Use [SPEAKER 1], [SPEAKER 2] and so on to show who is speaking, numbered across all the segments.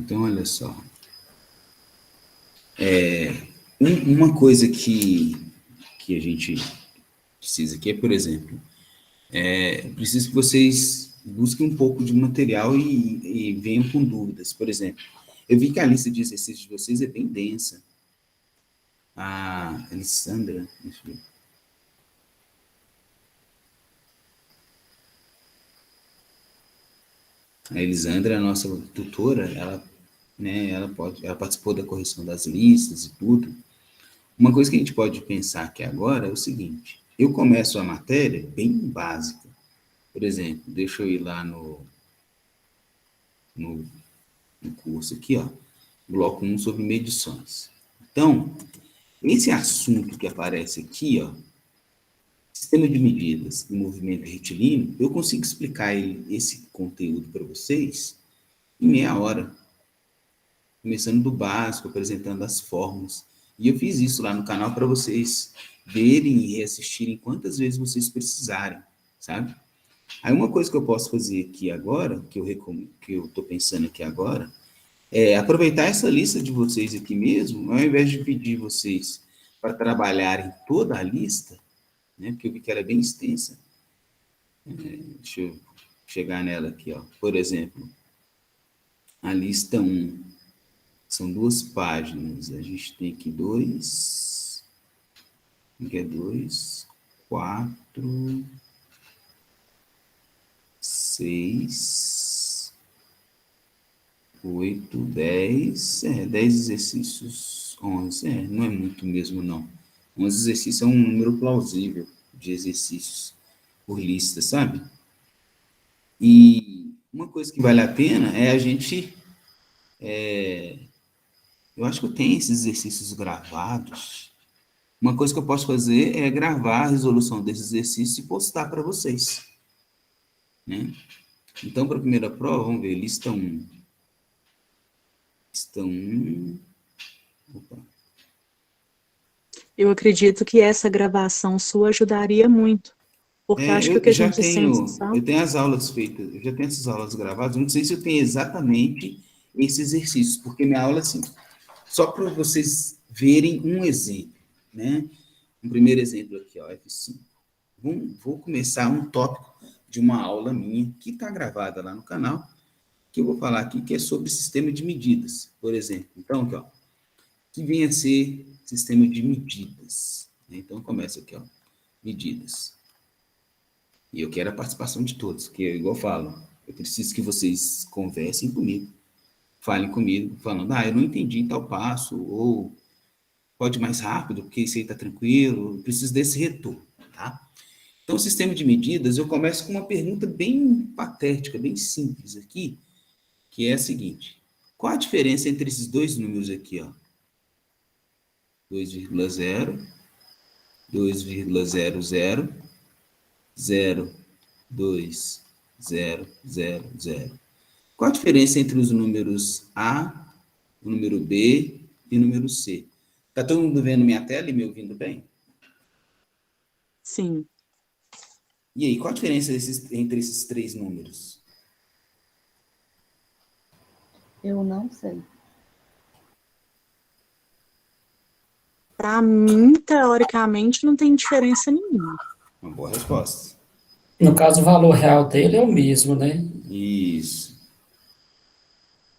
[SPEAKER 1] Então, olha só. Uma coisa que a gente precisa aqui é, por exemplo, preciso que vocês busquem um pouco de material e venham com dúvidas. Por exemplo, eu vi que a lista de exercícios de vocês é bem densa. A Alessandra, deixa eu ver. A Elisandra, a nossa tutora, ela, né, ela participou da correção das listas e tudo. Uma coisa que a gente pode pensar aqui agora é o seguinte: eu começo a matéria bem básica. Por exemplo, deixa eu ir lá no, no curso aqui, ó, bloco 1 sobre medições. Então, esse assunto que aparece aqui, ó, sistema de medidas e movimento retilíneo, eu consigo explicar esse conteúdo para vocês em meia hora, começando do básico, apresentando as fórmulas. E eu fiz isso lá no canal para vocês verem e reassistirem quantas vezes vocês precisarem, sabe? Aí uma coisa que eu posso fazer aqui agora, que eu estou pensando aqui agora, é aproveitar essa lista de vocês aqui mesmo, ao invés de pedir vocês para trabalharem toda a lista, né, porque eu vi que era bem extensa. Deixa eu chegar nela aqui, ó. Por exemplo, a lista 1 são 2 páginas. A gente tem aqui 2, que é 2, 4, 6, 8, 10, 10 exercícios, 11, não é muito mesmo, não. 11 exercícios é um número plausível de exercícios por lista, sabe? E uma coisa que vale a pena é a gente, eu acho que eu tenho esses exercícios gravados. Uma coisa que eu posso fazer é gravar a resolução desses exercícios e postar para vocês, né? Então, para a primeira prova, vamos ver, lista 1. Lista 1. Opa.
[SPEAKER 2] Eu acredito que essa gravação sua ajudaria muito, porque acho que o que a gente sente,
[SPEAKER 1] Eu
[SPEAKER 2] sabe?
[SPEAKER 1] tenho as aulas feitas, eu já tenho essas aulas gravadas, não sei se eu tenho exatamente esse exercício, porque minha aula, assim, só para vocês verem um exemplo, né? Um primeiro exemplo aqui, ó, F5. Vou começar um tópico de uma aula minha, que está gravada lá no canal, que eu vou falar aqui, que é sobre sistema de medidas, por exemplo. Então, aqui, ó, que vem a ser sistema de medidas. Então, começa aqui, ó, medidas. E eu quero a participação de todos, porque, igual eu falo, eu preciso que vocês conversem comigo, falem comigo, falando, eu não entendi tal passo, ou pode ir mais rápido, porque isso aí está tranquilo, eu preciso desse retorno, tá? Então, o sistema de medidas, eu começo com uma pergunta bem patética, bem simples aqui, que é a seguinte: qual a diferença entre esses dois números aqui, ó? 2,0, 2,00, 0,2,0,0. Qual a diferença entre os números A, o número B e o número C? Está todo mundo vendo minha tela e me ouvindo bem?
[SPEAKER 2] Sim.
[SPEAKER 1] E aí, qual a diferença entre esses três números?
[SPEAKER 3] Eu não sei.
[SPEAKER 2] Para mim, teoricamente, não tem diferença nenhuma.
[SPEAKER 1] Uma boa resposta.
[SPEAKER 4] No caso, o valor real dele é o mesmo, né?
[SPEAKER 1] Isso.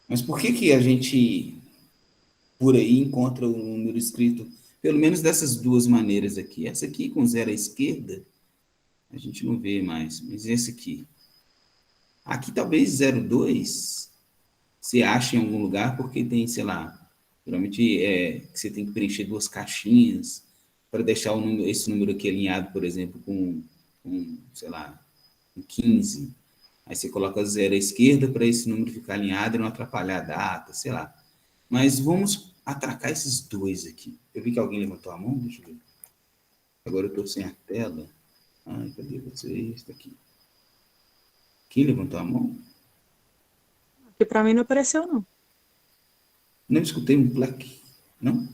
[SPEAKER 1] Mas por que a gente, por aí, encontra o número escrito, pelo menos dessas duas maneiras aqui? Essa aqui com zero à esquerda, a gente não vê mais, mas esse aqui. Aqui talvez 0,2 você acha em algum lugar, porque tem, sei lá, geralmente que você tem que preencher duas caixinhas para deixar esse número aqui alinhado, por exemplo, sei lá, com 15. Aí você coloca zero à esquerda para esse número ficar alinhado e não atrapalhar a data, sei lá. Mas vamos atracar esses dois aqui. Eu vi que alguém levantou a mão, deixa eu ver. Agora eu estou sem a tela. Ai, cadê vocês? Está aqui. Quem levantou a mão?
[SPEAKER 2] Porque para mim não apareceu, não.
[SPEAKER 1] Não escutei um plaque, não?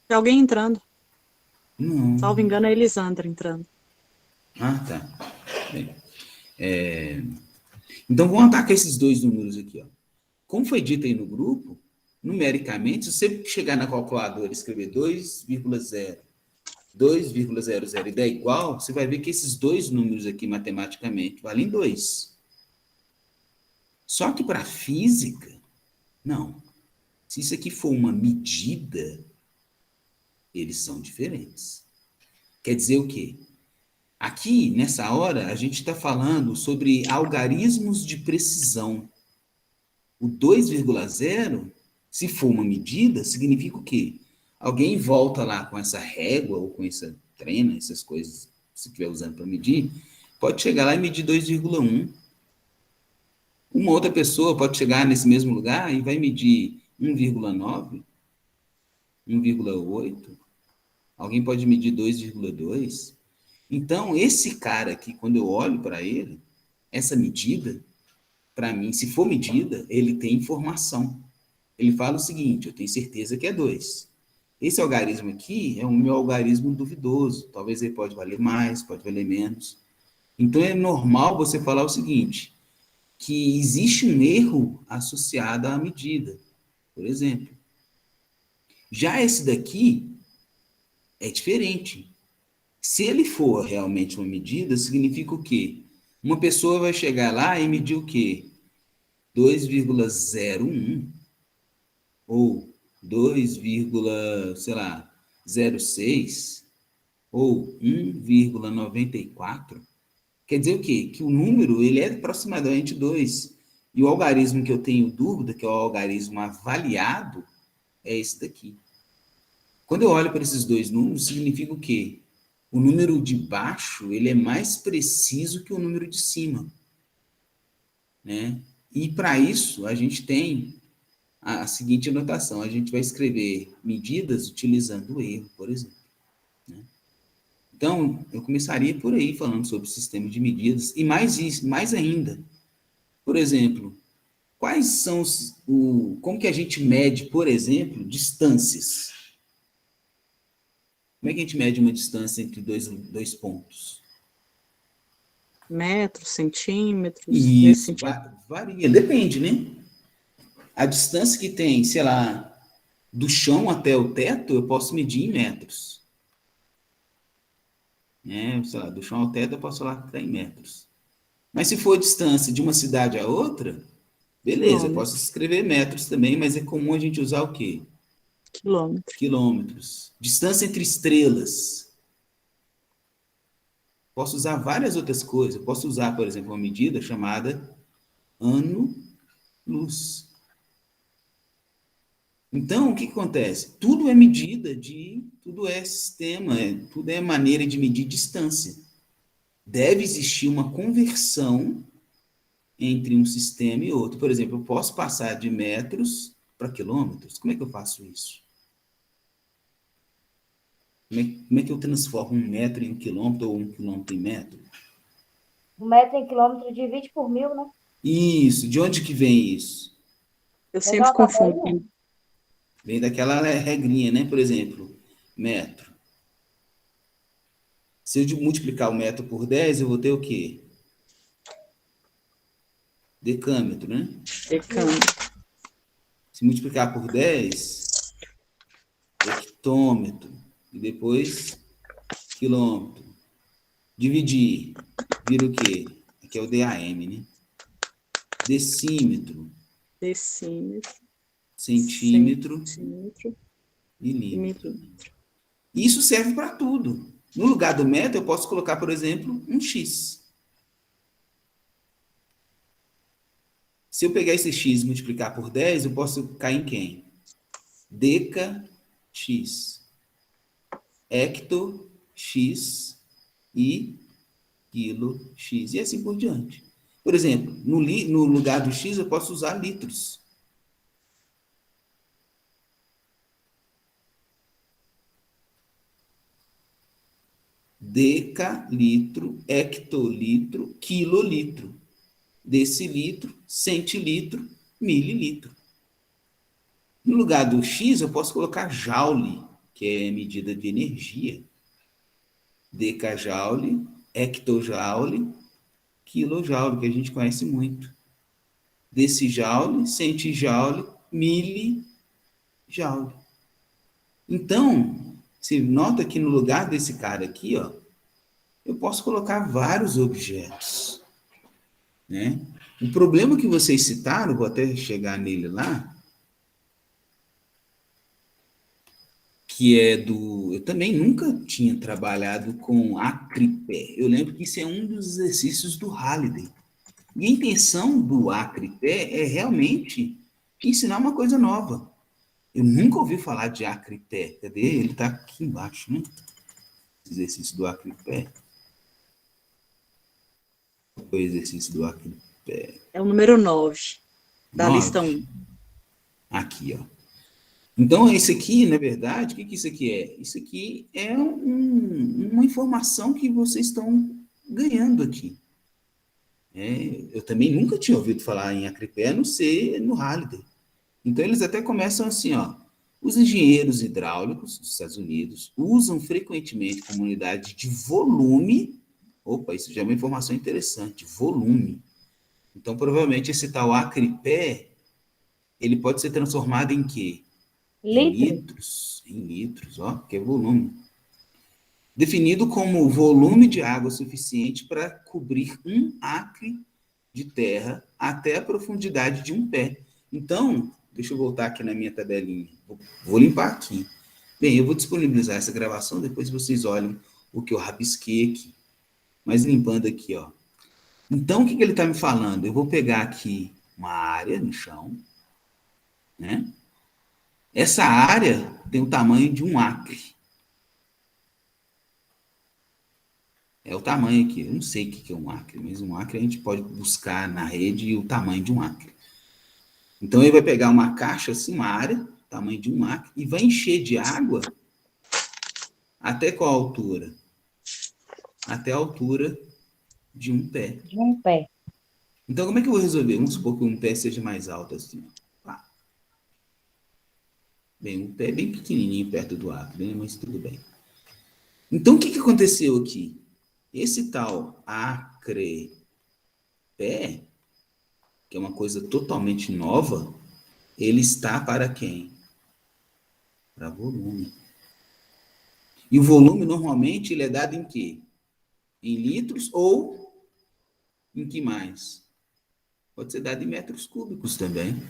[SPEAKER 2] Tem alguém entrando.
[SPEAKER 1] Não.
[SPEAKER 2] Salvo engano, é a Elisandra entrando.
[SPEAKER 1] Ah, tá. Bem, então vamos atacar esses dois números aqui, ó. como foi dito aí no grupo, numericamente, se você chegar na calculadora e escrever 2,0, 2,00 e der igual, você vai ver que esses dois números aqui, matematicamente, valem 2. Só que para física, não. Se isso aqui for uma medida, eles são diferentes. Quer dizer o quê? Aqui, nessa hora, a gente está falando sobre algarismos de precisão. O 2,0, se for uma medida, significa o quê? Alguém volta lá com essa régua ou com essa trena, essas coisas que você estiver usando para medir, pode chegar lá e medir 2,1. Uma outra pessoa pode chegar nesse mesmo lugar e vai medir 1,9, 1,8. Alguém pode medir 2,2. Então, esse cara aqui, quando eu olho para ele, essa medida, para mim, se for medida, ele tem informação. Ele fala o seguinte, eu tenho certeza que é 2. Esse algarismo aqui é um meu algarismo duvidoso. Talvez ele pode valer mais, pode valer menos. Então, é normal você falar o seguinte, que existe um erro associado à medida, por exemplo. Já esse daqui é diferente. Se ele for realmente uma medida, significa o quê? Uma pessoa vai chegar lá e medir o quê? 2,01 ou 2,06 ou 1,94. Quer dizer o quê? Que o número ele é aproximadamente 2. E o algarismo que eu tenho dúvida, que é o algarismo avaliado, é esse daqui. Quando eu olho para esses dois números, significa o quê? O número de baixo ele é mais preciso que o número de cima. Né? E para isso, a gente tem a seguinte anotação. A gente vai escrever medidas utilizando o erro, por exemplo. Né? Então, eu começaria por aí falando sobre o sistema de medidas. E mais ainda, por exemplo, quais são como que a gente mede, por exemplo, distâncias? Como é que a gente mede uma distância entre dois pontos?
[SPEAKER 2] Metros, centímetros,
[SPEAKER 1] Isso, varia, depende, né? A distância que tem, sei lá, do chão até o teto, eu posso medir em metros. Né? Sei lá, do chão ao teto eu posso falar que está em metros. Mas se for a distância de uma cidade a outra, beleza, eu posso escrever metros também, mas é comum a gente usar o quê?
[SPEAKER 2] Quilômetros.
[SPEAKER 1] Quilômetros. Distância entre estrelas. Posso usar várias outras coisas. Eu posso usar, por exemplo, uma medida chamada ano-luz. Então, o que acontece? Tudo é medida tudo é sistema, tudo é maneira de medir distância. Deve existir uma conversão entre um sistema e outro. Por exemplo, eu posso passar de metros para quilômetros. Como é que eu faço isso? Como é que eu transformo 1 metro em 1 quilômetro ou 1 quilômetro em metro?
[SPEAKER 3] 1 metro em quilômetro divide por 1000, né?
[SPEAKER 1] Isso. De onde que vem isso?
[SPEAKER 2] Eu sempre confundo.
[SPEAKER 1] Vem daquela regrinha, né? Por exemplo, metro. Se eu multiplicar o metro por 10, eu vou ter o quê? Decâmetro, né?
[SPEAKER 2] Decâmetro.
[SPEAKER 1] Se multiplicar por 10, hectômetro. E depois, quilômetro. Dividir. Vira o quê? Aqui é o DAM, né? Decímetro.
[SPEAKER 2] Decímetro.
[SPEAKER 1] Centímetro.
[SPEAKER 2] Centímetro.
[SPEAKER 1] Milímetro. Isso serve para tudo. No lugar do metro, eu posso colocar, por exemplo, um X. Se eu pegar esse X e multiplicar por 10, eu posso cair em quem? Deca X. Hecto X e quilo X. E assim por diante. Por exemplo, no lugar do X, eu posso usar litros. Decalitro, hectolitro, quilolitro. Decilitro, centilitro, mililitro. No lugar do X, eu posso colocar joule, que é medida de energia. Decajoule, hectojoule, quilojoule, que a gente conhece muito. decijoule, centijoule, milijoule. Então, você nota que no lugar desse cara aqui, ó, eu posso colocar vários objetos, né? O problema que vocês citaram, vou até chegar nele lá, que é do... Eu também nunca tinha trabalhado com acripé. Eu lembro que isso é um dos exercícios do Halliday. E a intenção do acripé é realmente ensinar uma coisa nova. Eu nunca ouvi falar de acripé. Cadê? Ele está aqui embaixo, né? Exercício do acripé. O exercício do acripé.
[SPEAKER 2] É o número 9 da
[SPEAKER 1] 9.
[SPEAKER 2] lista 1.
[SPEAKER 1] Aqui, ó. Então, esse aqui, na verdade, o que isso aqui é? Isso aqui é uma informação que vocês estão ganhando aqui. Eu também nunca tinha ouvido falar em acripé, a não ser no Halliday. Então, eles até começam assim, ó. Os engenheiros hidráulicos dos Estados Unidos usam frequentemente como unidade de volume. Opa, isso já é uma informação interessante, volume. Então, provavelmente, esse tal acripé, ele pode ser transformado em quê?
[SPEAKER 3] Litro?
[SPEAKER 1] Em litros, ó, que é volume. Definido como volume de água suficiente para cobrir 1 acre de terra até a profundidade de 1 pé. Então, deixa eu voltar aqui na minha tabelinha. Vou limpar aqui. Bem, eu vou disponibilizar essa gravação, depois vocês olhem o que eu rabisquei aqui. Mas limpando aqui, ó. Então, o que ele está me falando? Eu vou pegar aqui uma área no chão, né? Essa área tem o tamanho de 1 acre. É o tamanho aqui. Eu não sei o que é 1 acre, mas 1 acre a gente pode buscar na rede o tamanho de 1 acre. Então, ele vai pegar uma caixa, assim, uma área, tamanho de 1 acre, e vai encher de água até qual altura? Até a altura de 1 pé.
[SPEAKER 3] De 1 pé.
[SPEAKER 1] Então, como é que eu vou resolver? Vamos supor que 1 pé seja mais alto assim. Tá. Bem, 1 pé é bem pequenininho perto do acre, né? Mas tudo bem. Então, o que aconteceu aqui? Esse tal acre pé, que é uma coisa totalmente nova, ele está para quem? Para volume. E o volume, normalmente, ele é dado em quê? Em litros ou em que mais? Pode ser dado em metros cúbicos também.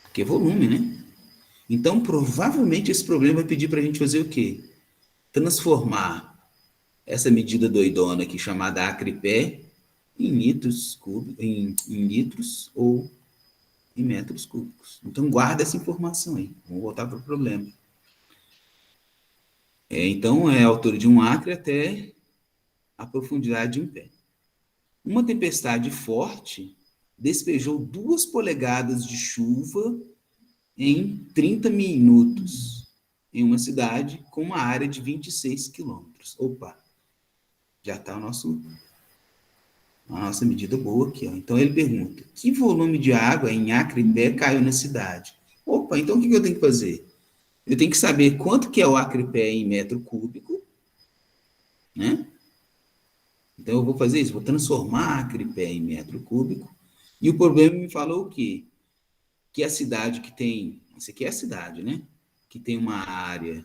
[SPEAKER 1] Porque é volume, né? Então, provavelmente, esse problema vai pedir para a gente fazer o quê? Transformar essa medida doidona aqui, chamada acre-pé, em litros cúbicos, em litros ou em metros cúbicos. Então, guarda essa informação aí. Vamos voltar para o problema. Então, é a altura de 1 acre até a profundidade de 1 pé. Uma tempestade forte despejou 2 polegadas de chuva em 30 minutos em uma cidade com uma área de 26 quilômetros. Opa, já está a nossa medida boa aqui. Ó. Então, ele pergunta, que volume de água em acre-pé caiu na cidade? Opa, então o que eu tenho que fazer? Eu tenho que saber quanto que é o acre-pé em metro cúbico, né? Então, eu vou fazer isso, vou transformar acre-pé em metro cúbico, e o problema me falou o quê? Que a cidade que tem, isso aqui é a cidade, né? Que tem uma área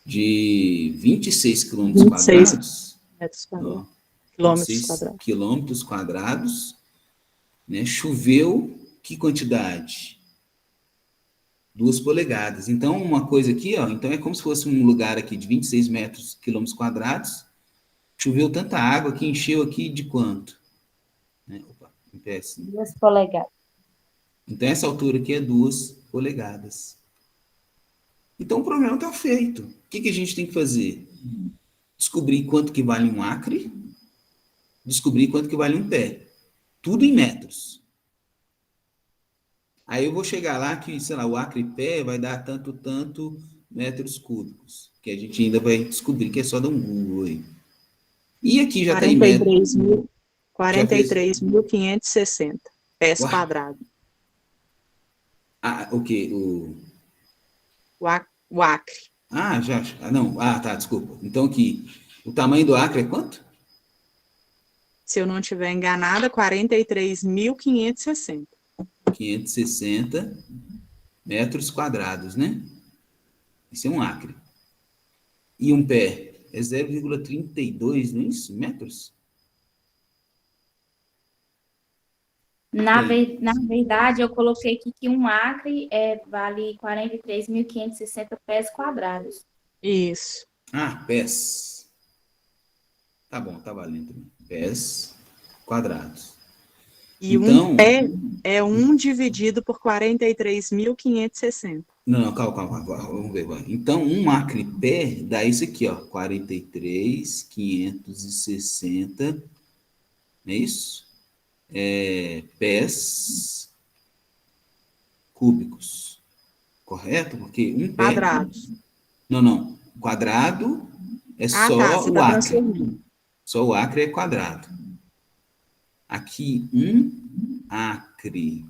[SPEAKER 1] de 26 quilômetros
[SPEAKER 2] 26
[SPEAKER 1] quadrados,
[SPEAKER 2] metros quadrados.
[SPEAKER 1] ó,
[SPEAKER 2] Quilômetros
[SPEAKER 1] 26
[SPEAKER 2] quadrados.
[SPEAKER 1] quilômetros quadrados, né? Choveu que quantidade? 2 polegadas. Então, uma coisa aqui, ó, então é como se fosse um lugar aqui de 26 quilômetros quadrados, choveu tanta água que encheu aqui de quanto? Né? Opa, em pé assim.
[SPEAKER 3] 2 polegadas.
[SPEAKER 1] Então, essa altura aqui é 2 polegadas. Então, o problema está feito. O que a gente tem que fazer? Descobrir quanto que vale 1 acre, descobrir quanto que vale 1 pé. Tudo em metros. Aí eu vou chegar lá que, sei lá, o acre-pé vai dar tanto metros cúbicos, que a gente ainda vai descobrir que é só dar um Google aí. E aqui já está em metros.
[SPEAKER 2] 43.560 pés
[SPEAKER 1] Uai.
[SPEAKER 2] quadrados.
[SPEAKER 1] Ah, o quê?
[SPEAKER 2] O acre.
[SPEAKER 1] Ah, não. Ah, tá, desculpa. Então aqui, o tamanho do acre é quanto?
[SPEAKER 2] Se eu não estiver enganada, 43.560.
[SPEAKER 1] 560 metros quadrados, né? Isso é um acre. E um pé é 0,32, não é isso? Metros?
[SPEAKER 3] Na
[SPEAKER 1] Tem.
[SPEAKER 3] verdade, eu coloquei aqui que um acre vale 43.560 pés quadrados.
[SPEAKER 2] Isso.
[SPEAKER 1] Ah, pés. Tá bom, tá valendo também. Pés quadrados.
[SPEAKER 2] E um
[SPEAKER 1] Então,
[SPEAKER 2] pé é 1 dividido por 43.560.
[SPEAKER 1] não, calma, vamos ver. Vai. Então, um acre pé dá isso aqui, ó, 43.560, não é isso? Pés cúbicos, correto? Porque um pé,
[SPEAKER 2] Quadrados.
[SPEAKER 1] não, quadrado é
[SPEAKER 2] Ah, tá,
[SPEAKER 1] só
[SPEAKER 2] você
[SPEAKER 1] o
[SPEAKER 2] está
[SPEAKER 1] acre,
[SPEAKER 2] transformando.
[SPEAKER 1] só o acre é quadrado. Aqui, um acre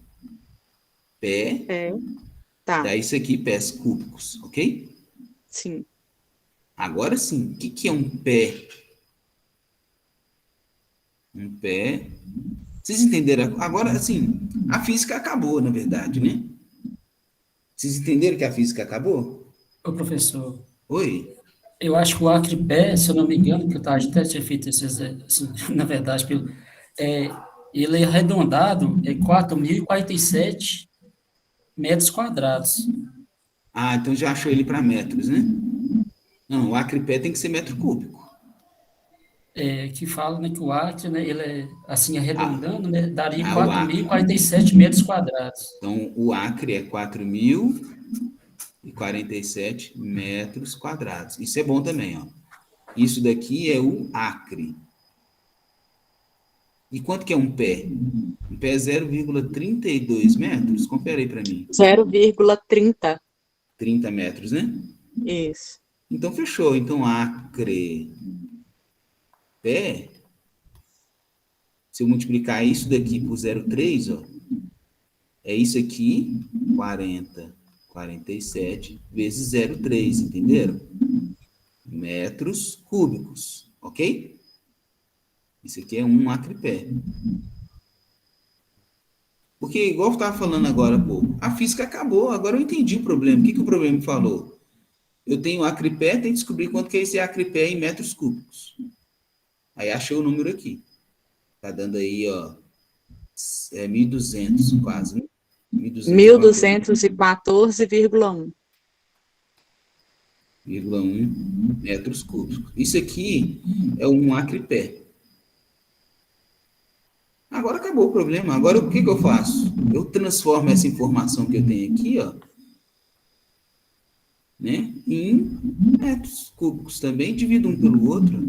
[SPEAKER 1] pé
[SPEAKER 2] É, tá,
[SPEAKER 1] dá isso aqui, pés cúbicos, ok?
[SPEAKER 2] sim.
[SPEAKER 1] Agora sim, o que é um pé? Um pé. Vocês entenderam? Agora, assim, a física acabou, na verdade, né? Vocês entenderam que a física acabou?
[SPEAKER 4] Ô, professor,
[SPEAKER 1] Oi?
[SPEAKER 4] eu acho que o acre-pé, se eu não me engano, que a gente até tinha feito esse, assim, na verdade, é, ele é arredondado, é 4.047 metros quadrados.
[SPEAKER 1] Ah, então já achou ele para metros, né? Não, o acre pé tem que ser metro cúbico.
[SPEAKER 4] Que fala, né, que o acre, né, ele é, assim,
[SPEAKER 1] Ah,
[SPEAKER 4] arredondando, né, daria
[SPEAKER 1] o
[SPEAKER 4] quatro mil
[SPEAKER 1] acre.
[SPEAKER 4] e quarenta e sete metros quadrados.
[SPEAKER 1] Então, o acre é 4.047 metros quadrados. Isso é bom também, ó. Isso daqui é o acre. E quanto que é um pé? Um pé é 0,32 metros? Confere aí para mim.
[SPEAKER 2] 0,30.
[SPEAKER 1] 30 metros, né?
[SPEAKER 2] Isso.
[SPEAKER 1] Então, fechou. Então, acre pé, se eu multiplicar isso daqui por 0,3, ó, é isso aqui, 47 vezes 0,3, entenderam? Metros cúbicos, ok? Isso aqui é um acre pé. Porque, igual eu estava falando agora há pouco, a física acabou, agora eu entendi o problema. O que o problema falou? Eu tenho acre pé, tem que descobrir quanto que é esse acre pé em metros cúbicos. Aí achei o número aqui. Tá dando aí, ó, 1.200 quase, né? 1.214,1
[SPEAKER 2] 1.214,1.
[SPEAKER 1] metros cúbicos. Isso aqui é um acre pé. Agora acabou o problema. Agora o que eu faço? Eu transformo essa informação que eu tenho aqui, ó, né, em metros cúbicos também, divido um pelo outro.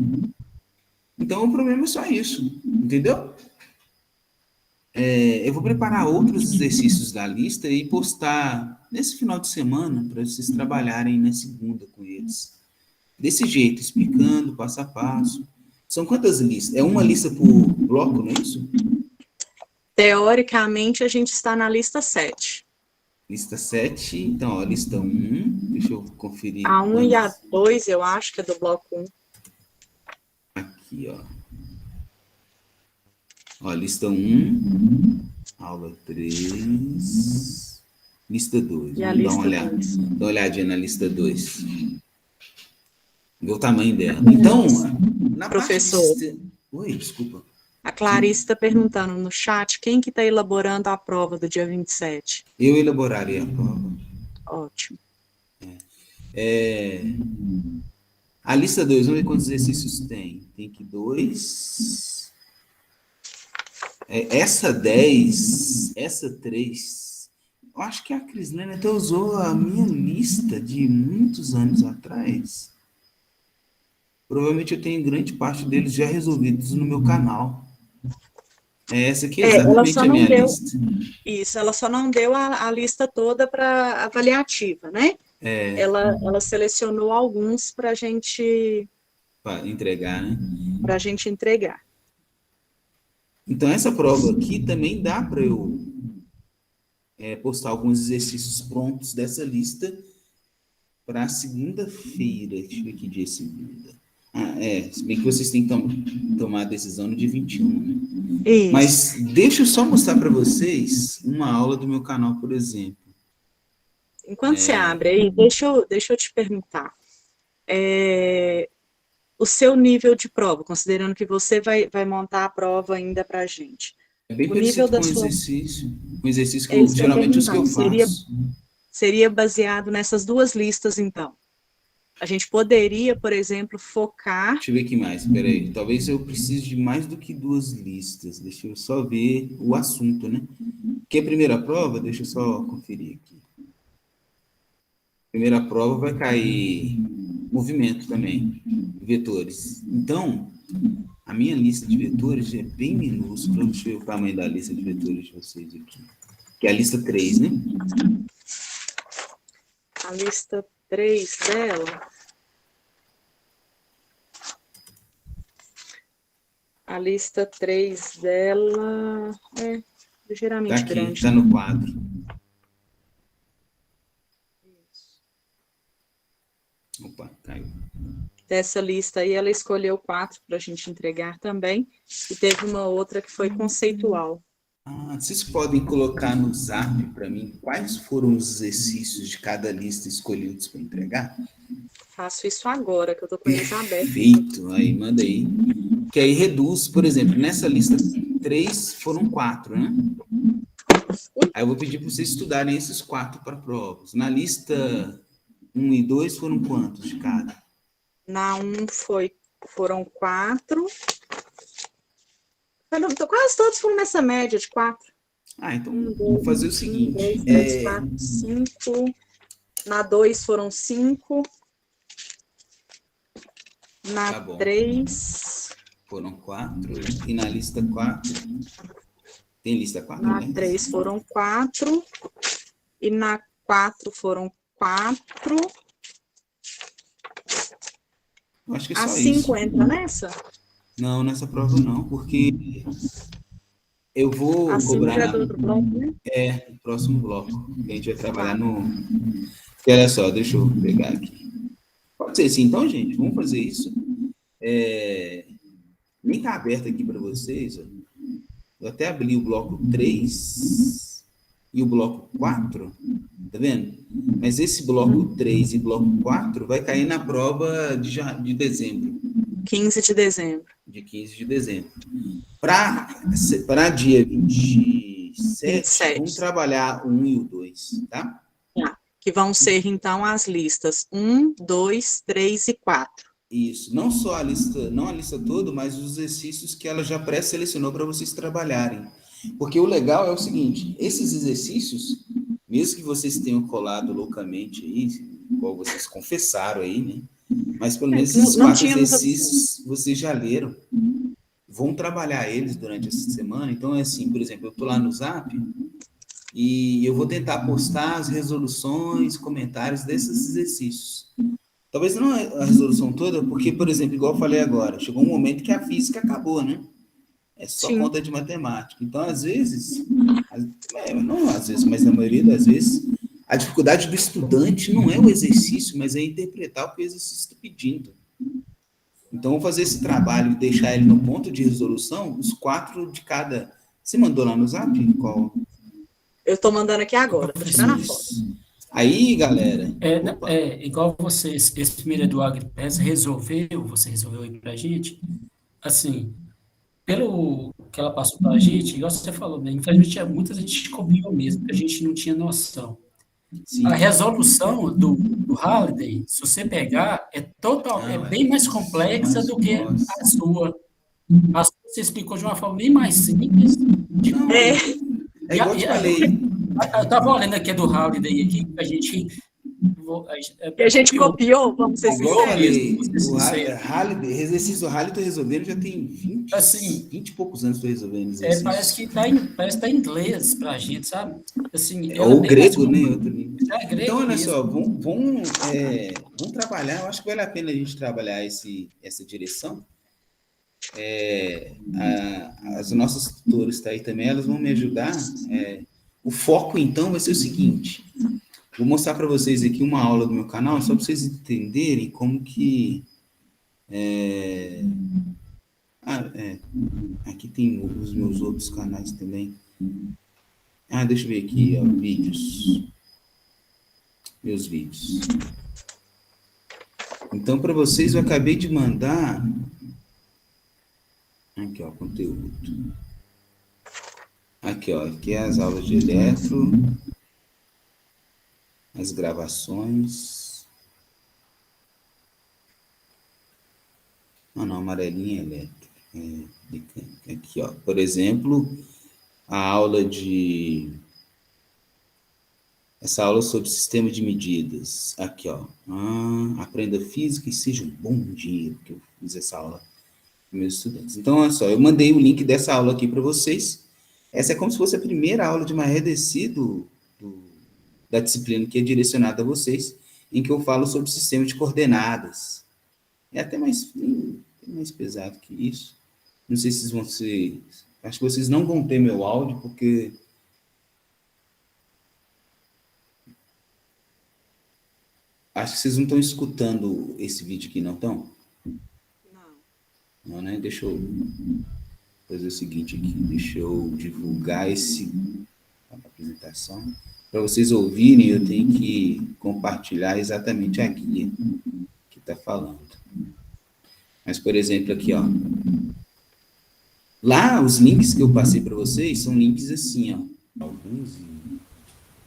[SPEAKER 1] Então o problema é só isso, entendeu? Eu vou preparar outros exercícios da lista e postar nesse final de semana para vocês trabalharem na segunda com eles. Desse jeito, explicando passo a passo. São quantas listas? É uma lista por bloco, não é isso?
[SPEAKER 2] Teoricamente, a gente está na lista 7.
[SPEAKER 1] Lista 7. Então, ó, lista 1. Deixa eu conferir
[SPEAKER 2] A 1 e a
[SPEAKER 1] quantas.
[SPEAKER 2] 2, eu acho que é do bloco 1.
[SPEAKER 1] Aqui, ó. Ó, lista 1. Aula 3. Lista 2.
[SPEAKER 2] E a
[SPEAKER 1] Vamos dar uma
[SPEAKER 2] lista
[SPEAKER 1] olhada.
[SPEAKER 2] 2.
[SPEAKER 1] Dá uma olhadinha na lista 2. Ver o tamanho dela. Então, na parte de
[SPEAKER 2] Professor,
[SPEAKER 1] sistema. Oi, desculpa.
[SPEAKER 2] a
[SPEAKER 1] Sim.
[SPEAKER 2] Clarice está perguntando no chat quem que está elaborando a prova do dia 27.
[SPEAKER 1] Eu elaborarei a prova.
[SPEAKER 2] Ótimo.
[SPEAKER 1] A lista 2, vamos ver quantos exercícios tem. Tem que 2. Essa 10, essa 3. Eu acho que a Crislene até usou a minha lista de muitos anos atrás. Provavelmente eu tenho grande parte deles já resolvidos no meu canal. Essa aqui é
[SPEAKER 2] Ela só
[SPEAKER 1] exatamente a
[SPEAKER 2] não
[SPEAKER 1] minha
[SPEAKER 2] deu
[SPEAKER 1] lista.
[SPEAKER 2] isso, ela só não deu a lista toda para avaliativa, né? Ela selecionou alguns para
[SPEAKER 1] Para entregar, né?
[SPEAKER 2] a gente entregar.
[SPEAKER 1] Então, essa prova aqui também dá para eu postar alguns exercícios prontos dessa lista para segunda-feira. Deixa eu ver que dia é segunda. Se bem que vocês têm que tomar a decisão no dia 21, né?
[SPEAKER 2] Isso.
[SPEAKER 1] Mas deixa eu só mostrar para vocês uma aula do meu canal, por exemplo.
[SPEAKER 2] Enquanto você abre aí, deixa eu te perguntar. O seu nível de prova, considerando que você vai montar a prova ainda para a gente.
[SPEAKER 1] É bem
[SPEAKER 2] o nível
[SPEAKER 1] parecido
[SPEAKER 2] da
[SPEAKER 1] com
[SPEAKER 2] sua...
[SPEAKER 1] exercício que geralmente os que eu faço.
[SPEAKER 2] Seria baseado nessas duas listas, então. A gente poderia, por exemplo, focar...
[SPEAKER 1] Deixa eu ver aqui mais, peraí. Talvez eu precise de mais do que 2 listas. Deixa eu só ver o assunto, né? Que a primeira prova, deixa eu só conferir aqui. Primeira prova vai cair movimento também, vetores. Então, a minha lista de vetores é bem minúscula. Deixa eu ver o tamanho da lista de vetores de vocês aqui. Que é a lista 3, né?
[SPEAKER 2] A lista 3 dela... A lista 3 dela é ligeiramente
[SPEAKER 1] tá aqui,
[SPEAKER 2] grande.
[SPEAKER 1] Está no quadro. Opa, caiu.
[SPEAKER 2] Dessa lista aí, ela escolheu 4 para a gente entregar também. E teve uma outra que foi conceitual.
[SPEAKER 1] Vocês podem colocar no Zap para mim quais foram os exercícios de cada lista escolhidos para entregar?
[SPEAKER 2] Faço isso agora, que eu estou com eles abertos.
[SPEAKER 1] Perfeito, aí manda aí. Que aí reduz, por exemplo, nessa lista 3 foram 4, né? Aí eu vou pedir para vocês estudarem esses 4 para provas. Na lista 1 e 2 foram quantos de cada?
[SPEAKER 2] Na 1 foram 4. Quase todos foram nessa média de 4.
[SPEAKER 1] Então vou fazer o seguinte.
[SPEAKER 2] 1, 2, 3, 4, 5. Na 2 foram 5. Na 3...
[SPEAKER 1] Foram 4. E na lista 4... Tem lista 4,
[SPEAKER 2] na
[SPEAKER 1] né?
[SPEAKER 2] 3 foram 4. E na 4 foram 4.
[SPEAKER 1] Acho que é só
[SPEAKER 2] a 5
[SPEAKER 1] isso.
[SPEAKER 2] Entra nessa?
[SPEAKER 1] Não, nessa prova não, porque eu vou
[SPEAKER 2] a
[SPEAKER 1] cobrar...
[SPEAKER 2] É do outro bloco, né?
[SPEAKER 1] No próximo bloco. A gente vai trabalhar no... Olha só, deixa eu pegar aqui. Pode ser assim, então, gente? Vamos fazer isso. Nem está aberto aqui para vocês. Ó. Eu até abri o bloco 3 e o bloco 4. Tá vendo? Mas esse bloco 3 e bloco 4 vai cair na prova de dezembro.
[SPEAKER 2] 15 de dezembro.
[SPEAKER 1] De 15 de dezembro. Para dia 27, vamos trabalhar o 1 e o 2, tá?
[SPEAKER 2] Que vão ser, então, as listas 1, 2, 3 e 4.
[SPEAKER 1] Isso. Não só a lista, não a lista toda, mas os exercícios que ela já pré-selecionou para vocês trabalharem. Porque o legal é o seguinte, esses exercícios, mesmo que vocês tenham colado loucamente aí, igual vocês confessaram aí, né? Mas pelo menos esses 4 exercícios vocês já leram. Vão trabalhar eles durante essa semana. Então, é assim, por exemplo, eu estou lá no Zap e eu vou tentar postar as resoluções, comentários desses exercícios. Talvez não a resolução toda, porque, por exemplo, igual eu falei agora, chegou um momento que a física acabou, né? É só
[SPEAKER 2] Sim.
[SPEAKER 1] conta de matemática. Então, às vezes, não às vezes, mas na maioria das vezes, a dificuldade do estudante não é o exercício, mas é interpretar o que o exercício está pedindo. Então, vou fazer esse trabalho e deixar ele no ponto de resolução, os 4 de cada... Você mandou lá no Zap? Qual?
[SPEAKER 2] Eu estou mandando aqui agora, estou tirando a foto.
[SPEAKER 1] Aí, galera...
[SPEAKER 4] Igual vocês, esse primeiro do AgriPes você resolveu aí pra gente, assim, pelo que ela passou pra gente, igual você falou, né, infelizmente muita gente copiou mesmo, porque a gente não tinha noção. Sim. A resolução do Halliday, se você pegar, é bem mais complexa do que a sua. A sua você explicou de uma forma bem mais simples.
[SPEAKER 1] É igual eu te falei.
[SPEAKER 4] Eu estava olhando aqui do Halliday aqui, a gente...
[SPEAKER 2] a gente copiou, vamos ser
[SPEAKER 1] sinceros. O Halliday, exercício do Halliday, estou resolvendo, já tem 20 e poucos anos estou resolvendo.
[SPEAKER 4] Parece que está em inglês para a gente, sabe? Assim,
[SPEAKER 1] ou grego, né? Outro nível.
[SPEAKER 4] Grego
[SPEAKER 1] então, olha
[SPEAKER 4] mesmo.
[SPEAKER 1] só, vamos trabalhar, eu acho que vale a pena a gente trabalhar essa direção. As nossas tutoras tá aí também, elas vão me ajudar. O foco, então, vai ser o seguinte... Vou mostrar para vocês aqui uma aula do meu canal, só para vocês entenderem como que Aqui tem os meus outros canais também. Deixa eu ver aqui, ó, vídeos. Meus vídeos. Então, para vocês, eu acabei de mandar... Aqui, ó, conteúdo. Aqui, ó, aqui é as aulas de eletro, as gravações. Não, amarelinha é eletro. Aqui, ó, por exemplo, a aula de... Essa aula sobre sistema de medidas. Aqui, ó. Aprenda física e seja um bom dia, que eu fiz essa aula com meus estudantes. Então, olha só, eu mandei o link dessa aula aqui para vocês. Essa é como se fosse a primeira aula de Maré-DC da disciplina que é direcionada a vocês, em que eu falo sobre sistema de coordenadas. É até mais pesado que isso. Não sei se vocês vão ser... Acho que vocês não vão ter meu áudio, porque... Acho que vocês não estão escutando esse vídeo aqui, não estão? Não, né? Deixa eu fazer o seguinte aqui. Deixa eu divulgar a apresentação. Para vocês ouvirem, eu tenho que compartilhar exatamente a guia que está falando. Mas, por exemplo, aqui, ó. Lá, os links que eu passei para vocês são links assim, ó. Alguns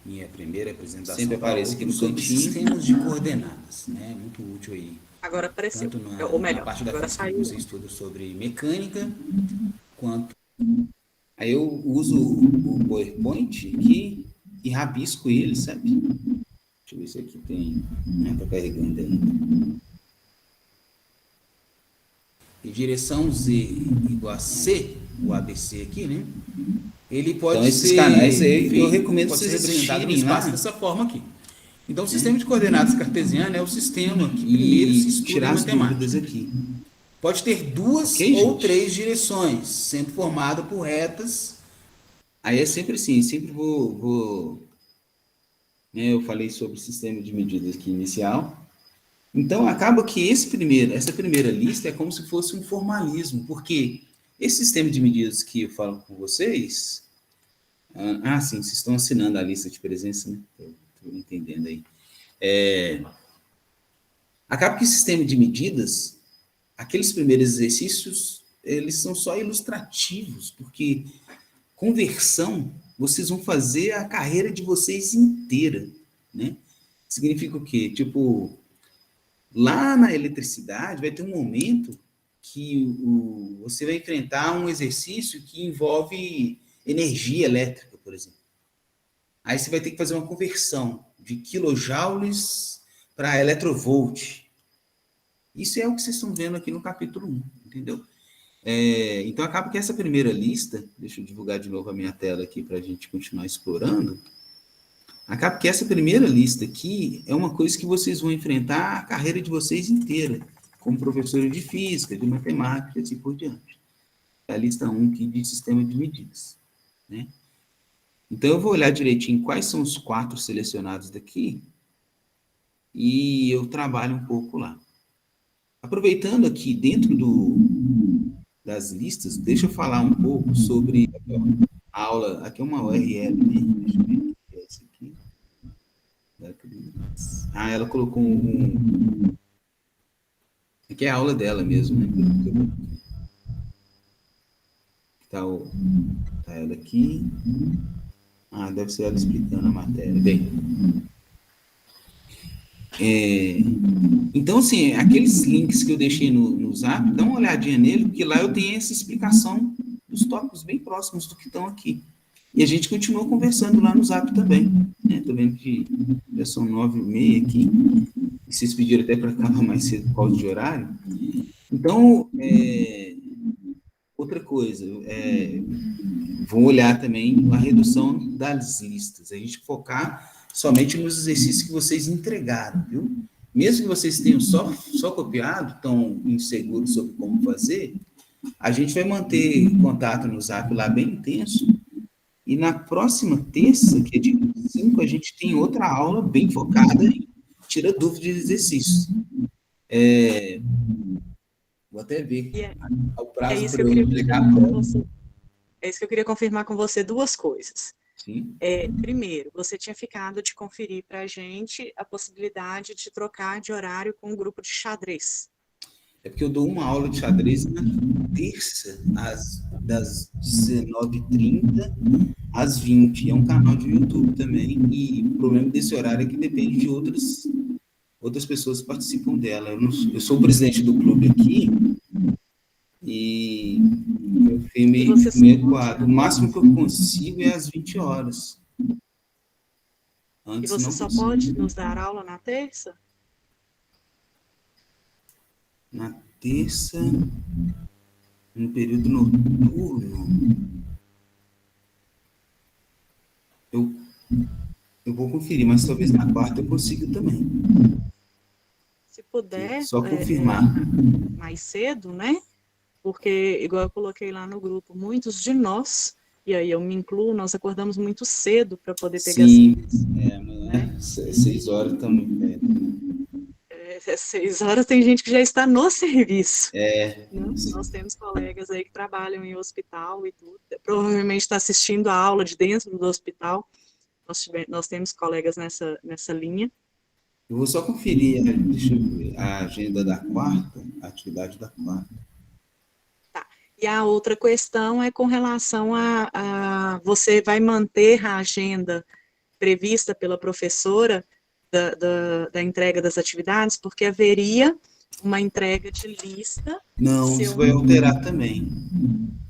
[SPEAKER 1] minha primeira apresentação sempre aparece aqui no cantinho. Sistemas de coordenadas, né? Muito útil aí.
[SPEAKER 2] Agora apareceu.
[SPEAKER 1] Tanto
[SPEAKER 2] Ou melhor,
[SPEAKER 1] na parte da
[SPEAKER 2] agora
[SPEAKER 1] física
[SPEAKER 2] saiu.
[SPEAKER 1] que você estuda sobre mecânica, quanto... Aí eu uso o PowerPoint aqui e rabisco ele, sabe? Deixa eu ver se aqui tem... Tá carregando ainda. E direção Z igual a C, o ABC aqui, né? Ele pode então, esses canais aí, eu recomendo vocês assistirem lá dessa forma aqui. Então, o sistema de coordenadas cartesiano é o sistema que primeiro se estuda tirar as dúvidas aqui. Pode ter duas ou três direções, sendo formada por retas. Aí é sempre assim, sempre vou né, eu falei sobre o sistema de medidas aqui inicial. Então, acaba que essa primeira lista é como se fosse um formalismo, porque esse sistema de medidas que eu falo com vocês... sim, vocês estão assinando a lista de presença, né? Estou entendendo aí. Acaba que o sistema de medidas, aqueles primeiros exercícios, eles são só ilustrativos, porque conversão, vocês vão fazer a carreira de vocês inteira, né? Significa o quê? Tipo, lá na eletricidade vai ter um momento que você vai enfrentar um exercício que envolve energia elétrica, por exemplo. Aí você vai ter que fazer uma conversão de quilojoules para eletrovolt. Isso é o que vocês estão vendo aqui no capítulo 1, entendeu? Então, acaba que essa primeira lista, deixa eu divulgar de novo a minha tela aqui para a gente continuar explorando, acaba que essa primeira lista aqui é uma coisa que vocês vão enfrentar a carreira de vocês inteira, como professores de física, de matemática, e assim por diante. É a lista 1 aqui de sistema de medidas, né? Então, eu vou olhar direitinho quais são os 4 selecionados daqui e eu trabalho um pouco lá. Aproveitando aqui dentro das listas, deixa eu falar um pouco sobre a aula. Aqui é uma URL, né? Deixa eu ver o que é essa aqui. Ela colocou aqui é a aula dela mesmo, né? Tá ela aqui. Deve ser ela explicando a matéria. Bem, então, assim, aqueles links que eu deixei no Zap, dá uma olhadinha nele, porque lá eu tenho essa explicação dos tópicos bem próximos do que estão aqui. E a gente continua conversando lá no Zap também, né? Tô vendo que já são 9h30 aqui, e vocês pediram até para acabar mais cedo por causa de horário. Então, outra coisa, vou olhar também a redução das listas, a gente focar somente nos exercícios que vocês entregaram, viu? Mesmo que vocês tenham só copiado, estão inseguros sobre como fazer, a gente vai manter contato no Zap lá bem intenso, e na próxima terça, que é dia 25, a gente tem outra aula bem focada em tira dúvida de exercícios. Vou até ver o
[SPEAKER 2] É
[SPEAKER 1] prazo
[SPEAKER 2] isso
[SPEAKER 1] para
[SPEAKER 2] que eu
[SPEAKER 1] eu
[SPEAKER 2] queria
[SPEAKER 1] entregar a
[SPEAKER 2] confirmar com
[SPEAKER 1] prova.
[SPEAKER 2] você. É isso que eu queria confirmar com você, duas coisas.
[SPEAKER 1] Sim.
[SPEAKER 2] Primeiro, você tinha ficado de conferir para a gente a possibilidade de trocar de horário com o grupo de xadrez.
[SPEAKER 1] É porque eu dou uma aula de xadrez na terça, das 19h30 às 20h. É um canal de YouTube também, e o problema desse horário é que depende de outras pessoas que participam dela. Eu sou o presidente do clube aqui, e eu fui meio equado. O máximo que eu consigo é às 20 horas.
[SPEAKER 2] E
[SPEAKER 1] Antes
[SPEAKER 2] você
[SPEAKER 1] não
[SPEAKER 2] só
[SPEAKER 1] consigo.
[SPEAKER 2] pode nos dar aula na terça?
[SPEAKER 1] Na terça, no período noturno, eu vou conferir, mas talvez na quarta eu consiga também.
[SPEAKER 2] Se puder,
[SPEAKER 1] Só confirmar.
[SPEAKER 2] mais cedo, né? Porque, igual eu coloquei lá no grupo, muitos de nós, e aí eu me incluo, nós acordamos muito cedo para poder pegar
[SPEAKER 1] Sim,
[SPEAKER 2] né?
[SPEAKER 1] 6 horas também.
[SPEAKER 2] 6 horas tem gente que já está no serviço.
[SPEAKER 1] É.
[SPEAKER 2] Nós temos colegas aí que trabalham em hospital e tudo, provavelmente está assistindo a aula de dentro do hospital. Nós temos colegas nessa linha.
[SPEAKER 1] Eu vou só conferir, deixa eu ver, a agenda da quarta, a atividade da quarta.
[SPEAKER 2] Tá. E a outra questão é com relação a você vai manter a agenda prevista pela professora da entrega das atividades, porque haveria uma entrega de lista.
[SPEAKER 1] Não, isso vai alterar também.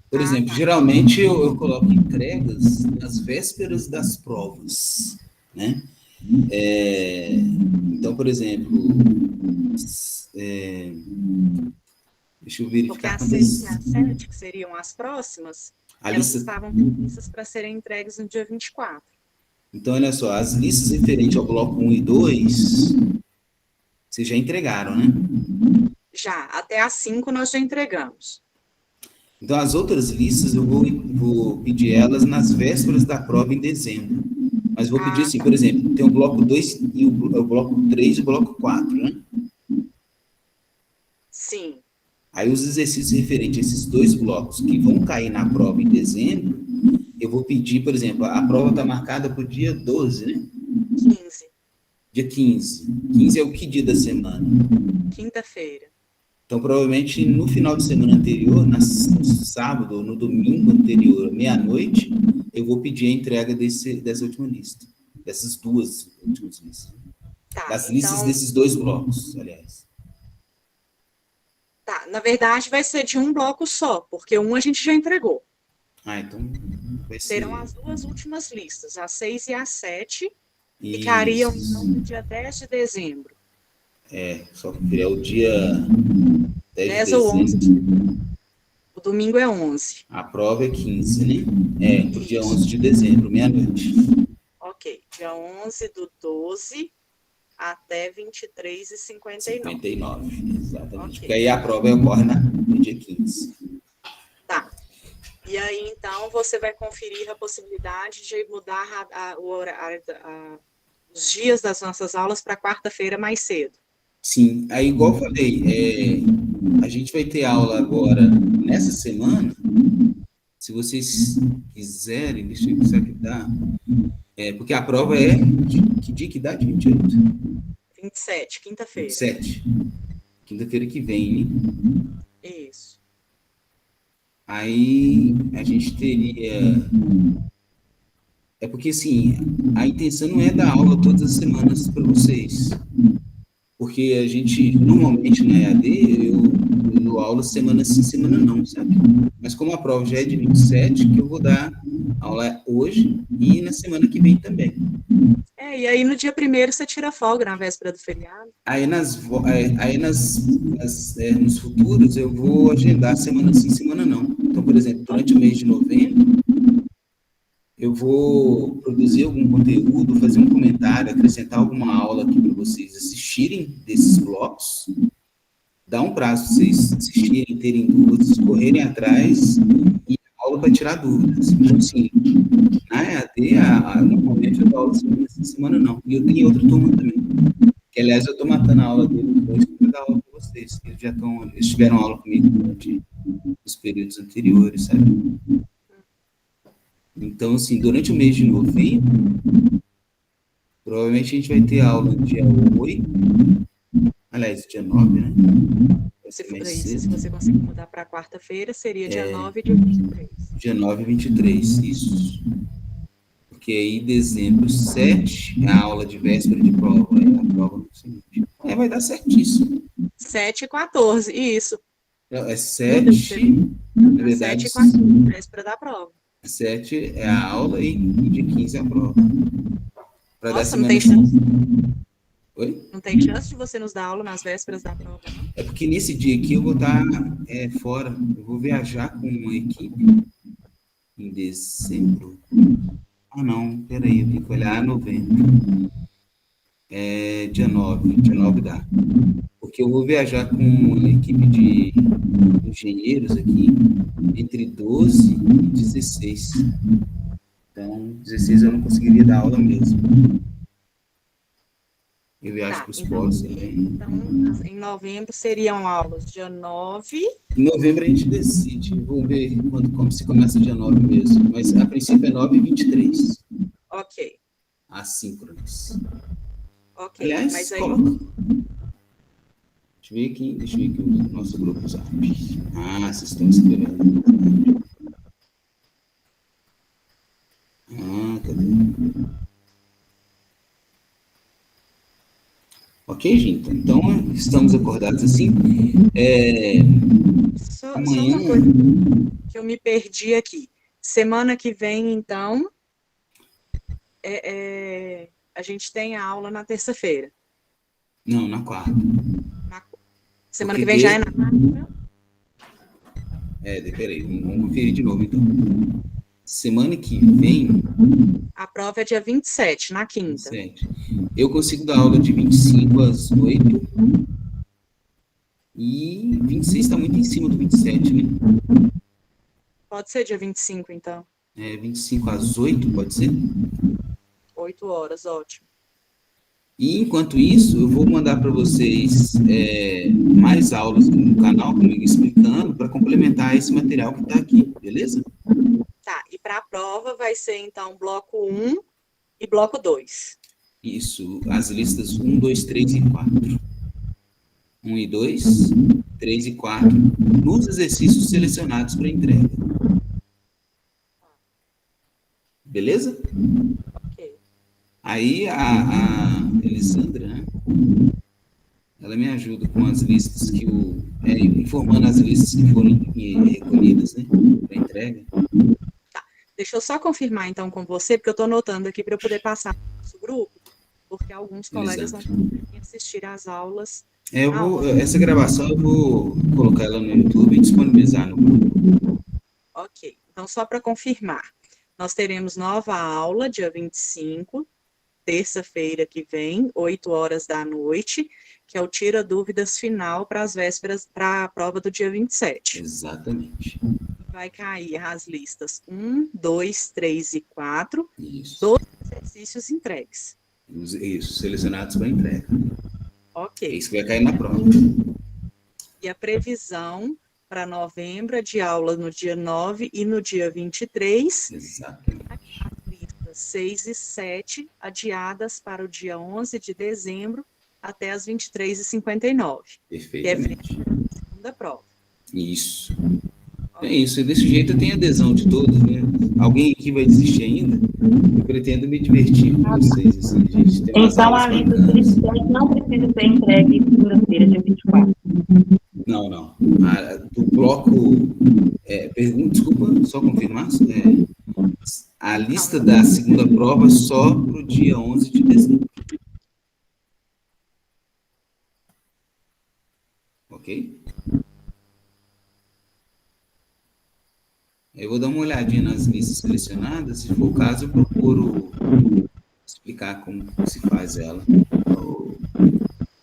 [SPEAKER 1] Por exemplo, geralmente eu coloco entregas nas vésperas das provas, né? Então, por exemplo, deixa eu verificar.
[SPEAKER 2] Porque as 6 e as 7, que seriam as próximas, elas estavam previstas para serem entregues no dia 24.
[SPEAKER 1] Então, olha só, as listas referentes ao bloco 1 e 2, vocês já entregaram, né?
[SPEAKER 2] Já, até as 5 nós já entregamos.
[SPEAKER 1] Então, as outras listas eu vou pedir elas nas vésperas da prova em dezembro. Mas vou pedir assim, por exemplo, tem o bloco 2 e o bloco 3 e o bloco 4, né?
[SPEAKER 2] Sim.
[SPEAKER 1] Aí os exercícios referentes a esses 2 blocos que vão cair na prova em dezembro, eu vou pedir, por exemplo, a prova está marcada para o dia 12, né?
[SPEAKER 2] 15.
[SPEAKER 1] Dia 15. 15 é o que dia da semana?
[SPEAKER 2] Quinta-feira.
[SPEAKER 1] Então, provavelmente, no final de semana anterior, no sábado ou no domingo anterior, meia-noite, eu vou pedir a entrega dessa última lista. Dessas 2 últimas listas. Das listas desses 2 blocos, aliás.
[SPEAKER 2] Tá, na verdade vai ser de um bloco só, porque um a gente já entregou.
[SPEAKER 1] Então vai ser...
[SPEAKER 2] Serão as 2 últimas listas, as 6 e as 7, ficariam então no dia 10 de dezembro.
[SPEAKER 1] Só que é o dia 10
[SPEAKER 2] ou 11. O domingo é 11.
[SPEAKER 1] A prova é 15, né? Pro dia 11 de dezembro, meia-noite.
[SPEAKER 2] Ok, dia 11 do 12 até 23h59.
[SPEAKER 1] 59, exatamente.
[SPEAKER 2] Okay.
[SPEAKER 1] Porque aí a prova ocorre no dia 15.
[SPEAKER 2] Tá. E aí, então, você vai conferir a possibilidade de mudar o horário, os dias das nossas aulas para quarta-feira mais cedo.
[SPEAKER 1] Sim, aí igual eu falei, a gente vai ter aula agora, nessa semana, se vocês quiserem, deixa eu ver se aqui dá, porque a prova é, que dia que dá? De 28?
[SPEAKER 2] 27, quinta-feira.
[SPEAKER 1] 27, quinta-feira que vem, né?
[SPEAKER 2] Isso.
[SPEAKER 1] Aí a gente teria... porque, assim, a intenção não é dar aula todas as semanas para vocês. Porque a gente, normalmente, na EAD, eu dou aula semana sim, semana não, sabe? Mas como a prova já é de 27, que eu vou dar aula hoje e na semana que vem também.
[SPEAKER 2] E aí no dia 1º você tira folga na véspera do feriado.
[SPEAKER 1] Aí nos futuros eu vou agendar semana sim, semana não. Então, por exemplo, durante o mês de novembro, eu vou produzir algum conteúdo, fazer um comentário, acrescentar alguma aula aqui para vocês assistirem desses blocos, dar um prazo para vocês assistirem, terem dúvidas, correrem atrás e a aula para tirar dúvidas. Então, assim, na EAD, normalmente eu dou aula semana não. E eu tenho outra turma também, que aliás eu estou matando a aula deles dois para dar aula para vocês, que eles tiveram aula comigo durante os períodos anteriores, sabe? Então, assim, durante o mês de novembro, provavelmente a gente vai ter aula no dia 8, aliás, dia 9, né? Vai ser mais
[SPEAKER 2] Se
[SPEAKER 1] cedo.
[SPEAKER 2] você conseguir mudar para quarta-feira, seria dia 9 e dia 23.
[SPEAKER 1] Dia 9 e 23, isso. Porque aí, dezembro 7, é a aula de véspera de prova, é a prova no seguinte. Vai dar certíssimo.
[SPEAKER 2] 7 e 14, isso.
[SPEAKER 1] É 7, na verdade,
[SPEAKER 2] 7 e 14, véspera da prova.
[SPEAKER 1] 7 é a aula e dia 15 é a prova. Pra dar
[SPEAKER 2] Nossa, não tem
[SPEAKER 1] semana.
[SPEAKER 2] chance?
[SPEAKER 1] Oi?
[SPEAKER 2] Não tem chance de você nos dar aula nas vésperas da prova, não?
[SPEAKER 1] É porque nesse dia aqui eu vou estar fora. Eu vou viajar com uma equipe em dezembro. Ah, não, peraí, eu tenho que olhar novembro. Dia 9 dá. Porque eu vou viajar com uma equipe de engenheiros aqui entre 12 e 16. Então, 16 eu não conseguiria dar aula mesmo. Eu viajo para os polos também.
[SPEAKER 2] Então, em novembro seriam aulas dia 9.
[SPEAKER 1] Em novembro a gente decide. Vou ver se começa dia 9 mesmo. Mas a princípio é 9 e 23.
[SPEAKER 2] Ok.
[SPEAKER 1] Assíncronas.
[SPEAKER 2] Ok.
[SPEAKER 1] Aliás,
[SPEAKER 2] Mas aí...
[SPEAKER 1] coloca. Deixa eu ver aqui o nosso grupo Zap. Ah, vocês estão esperando. Cadê? Ok, gente? Então, estamos acordados assim.
[SPEAKER 2] Só
[SPEAKER 1] Amanhã...
[SPEAKER 2] uma coisa que eu me perdi aqui. Semana que vem, então, a gente tem a aula na terça-feira.
[SPEAKER 1] Não, na quarta.
[SPEAKER 2] Semana que vem já é na quarta?
[SPEAKER 1] Peraí, vamos conferir de novo, então. Semana que vem...
[SPEAKER 2] A prova é dia 27, na quinta.
[SPEAKER 1] 27. Eu consigo dar aula de 25 às 8. E 26 está muito em cima do 27, né?
[SPEAKER 2] Pode ser dia 25, então.
[SPEAKER 1] 25 às 8, pode ser?
[SPEAKER 2] 8 horas, ótimo.
[SPEAKER 1] E, enquanto isso, eu vou mandar para vocês mais aulas no canal, comigo explicando, para complementar esse material que está aqui, beleza?
[SPEAKER 2] Tá, e para a prova vai ser, então, bloco 1 e bloco 2.
[SPEAKER 1] Isso, as listas 1, 2, 3 e 4. 1 e 2, 3 e 4, nos exercícios selecionados para entrega. Beleza?
[SPEAKER 2] Ok.
[SPEAKER 1] Aí a Elisandra, né, ela me ajuda com as listas informando as listas que foram recolhidas, né, para entrega.
[SPEAKER 2] Tá. Deixa eu só confirmar então com você, porque eu estou anotando aqui para eu poder passar no nosso grupo, porque alguns colegas não conseguem assistir às aulas.
[SPEAKER 1] Essa gravação eu vou colocar ela no YouTube e disponibilizar no grupo.
[SPEAKER 2] Ok. Então, só para confirmar, nós teremos nova aula dia 25, terça-feira que vem, 8 horas da noite, que é o Tira Dúvidas final para as vésperas, para a prova do dia 27.
[SPEAKER 1] Exatamente.
[SPEAKER 2] Vai cair as listas 1, 2, 3 e 4,
[SPEAKER 1] Isso.
[SPEAKER 2] 12 exercícios entregues.
[SPEAKER 1] Isso, selecionados para entrega.
[SPEAKER 2] Ok.
[SPEAKER 1] É isso que vai cair na prova.
[SPEAKER 2] E a previsão para novembro é de aula no dia 9 e no dia 23.
[SPEAKER 1] Exatamente.
[SPEAKER 2] As listas 6 e 7 adiadas para o dia 11 de dezembro até as 23h59.
[SPEAKER 1] Perfeitamente.
[SPEAKER 2] Que é a segunda prova.
[SPEAKER 1] Isso. É isso, desse jeito eu tenho adesão de todos, né? Alguém aqui vai desistir ainda? Eu pretendo me divertir com vocês, assim, gente. Tem umas
[SPEAKER 5] Então,
[SPEAKER 1] aulas
[SPEAKER 5] a lista
[SPEAKER 1] bacanas.
[SPEAKER 5] dos não precisa ser entregue segunda-feira, dia 24.
[SPEAKER 1] Não. Do bloco... desculpa, só confirmar. A lista da segunda prova só para o dia 11 de dezembro. Ok? Eu vou dar uma olhadinha nas listas selecionadas, se for o caso, eu procuro explicar como se faz ela.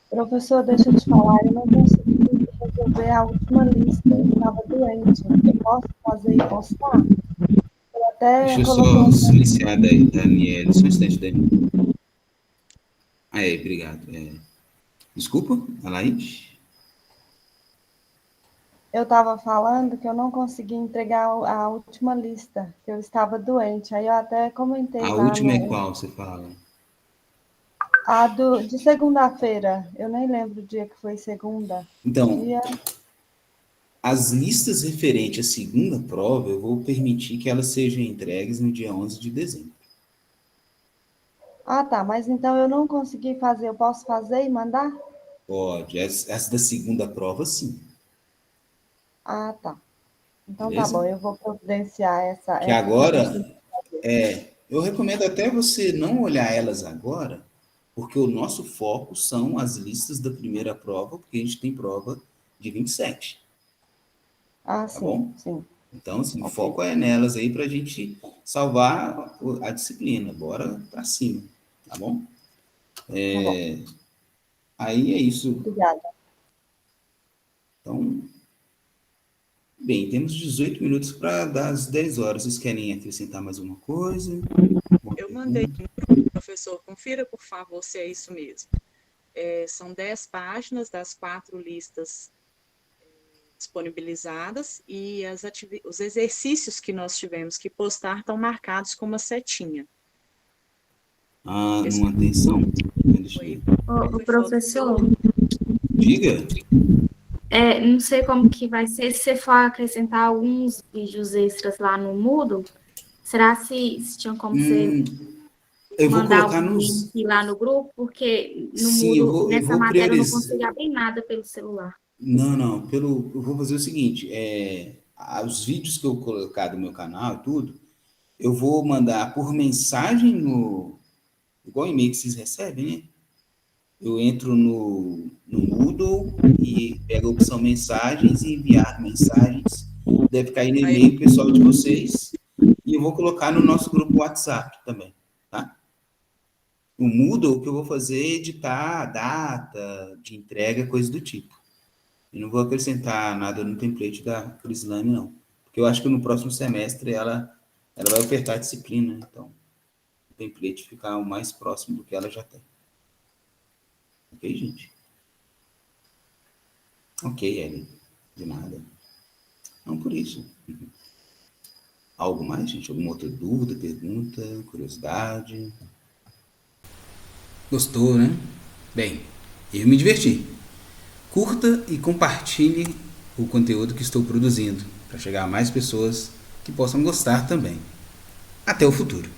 [SPEAKER 6] Professor, deixa eu te falar, eu não consegui resolver a última lista, eu estava doente. Eu posso fazer e postar? Eu até
[SPEAKER 1] Deixa eu só silenciar a Daniela, só um instante, Daniela. Aí, obrigado. Desculpa, Alaide?
[SPEAKER 6] Eu estava falando que eu não consegui entregar a última lista, que eu estava doente. Aí eu até comentei
[SPEAKER 1] A
[SPEAKER 6] lá
[SPEAKER 1] última é
[SPEAKER 6] no.
[SPEAKER 1] qual, você fala?
[SPEAKER 6] De segunda-feira. Eu nem lembro o dia que foi segunda.
[SPEAKER 1] Então,
[SPEAKER 6] Dia.
[SPEAKER 1] as listas referentes à segunda prova, eu vou permitir que elas sejam entregues no dia 11 de dezembro.
[SPEAKER 6] Ah, tá. Mas então eu não consegui fazer. Eu posso fazer e mandar?
[SPEAKER 1] Pode. As da segunda prova, sim.
[SPEAKER 6] Ah, tá. Então tá
[SPEAKER 1] Beleza?
[SPEAKER 6] bom. Eu vou providenciar
[SPEAKER 1] Que
[SPEAKER 6] essa que eu preciso
[SPEAKER 1] agora,
[SPEAKER 6] fazer.
[SPEAKER 1] eu recomendo até você não olhar elas agora, porque o nosso foco são as listas da primeira prova, porque a gente tem prova de 27,
[SPEAKER 6] Ah,
[SPEAKER 1] tá
[SPEAKER 6] sim,
[SPEAKER 1] bom?
[SPEAKER 6] sim.
[SPEAKER 1] Então, assim, o
[SPEAKER 6] Ok.
[SPEAKER 1] foco é nelas aí para a gente salvar a disciplina. Bora para cima, tá bom?
[SPEAKER 6] Tá bom.
[SPEAKER 1] Aí é isso.
[SPEAKER 6] Obrigada.
[SPEAKER 1] Então, bem, temos 18 minutos para dar as 10 horas. Vocês querem acrescentar mais alguma coisa? Uma
[SPEAKER 2] Eu mandei
[SPEAKER 1] pergunta?
[SPEAKER 2] no grupo, professor, confira, por favor, se é isso mesmo. São 10 páginas das 4 listas disponibilizadas e os exercícios que nós tivemos que postar estão marcados com uma setinha. Esse
[SPEAKER 1] Numa atenção. Deixa eu
[SPEAKER 2] foi,
[SPEAKER 1] ver.
[SPEAKER 3] O
[SPEAKER 2] foi foto
[SPEAKER 3] professor,
[SPEAKER 1] Diga.
[SPEAKER 3] não sei como que vai ser, se você for acrescentar alguns vídeos extras lá no Moodle, será se tinha como você
[SPEAKER 1] Hum, eu vou
[SPEAKER 3] mandar
[SPEAKER 1] colocar
[SPEAKER 3] algum
[SPEAKER 1] nos.
[SPEAKER 3] link lá no grupo? Porque no
[SPEAKER 1] Sim, eu
[SPEAKER 3] Moodle,
[SPEAKER 1] vou, eu
[SPEAKER 3] nessa
[SPEAKER 1] vou
[SPEAKER 3] matéria, eu não
[SPEAKER 1] priorizar.
[SPEAKER 3] consigo abrir nada pelo celular.
[SPEAKER 1] Não, não. Eu vou fazer o seguinte: os vídeos que eu colocar do meu canal e tudo, eu vou mandar por mensagem no. Igual e-mail que vocês recebem, né? Eu entro no Moodle e pego a opção mensagens e enviar mensagens. Deve cair no
[SPEAKER 2] aí,
[SPEAKER 1] e-mail pessoal de vocês. E eu vou colocar no nosso grupo WhatsApp também, tá? O Moodle, o que eu vou fazer é editar a data de entrega, coisa do tipo. Eu não vou acrescentar nada no template da Crislane, não. Porque eu acho que no próximo semestre ela vai ofertar a disciplina, então o template ficar o mais próximo do que ela já tem. Ok, gente? Ok, Ellen. De nada. Não por isso. Algo mais, gente? Alguma outra dúvida, pergunta, curiosidade? Gostou, né? Bem, eu me diverti. Curta e compartilhe o conteúdo que estou produzindo para chegar a mais pessoas que possam gostar também. Até o futuro.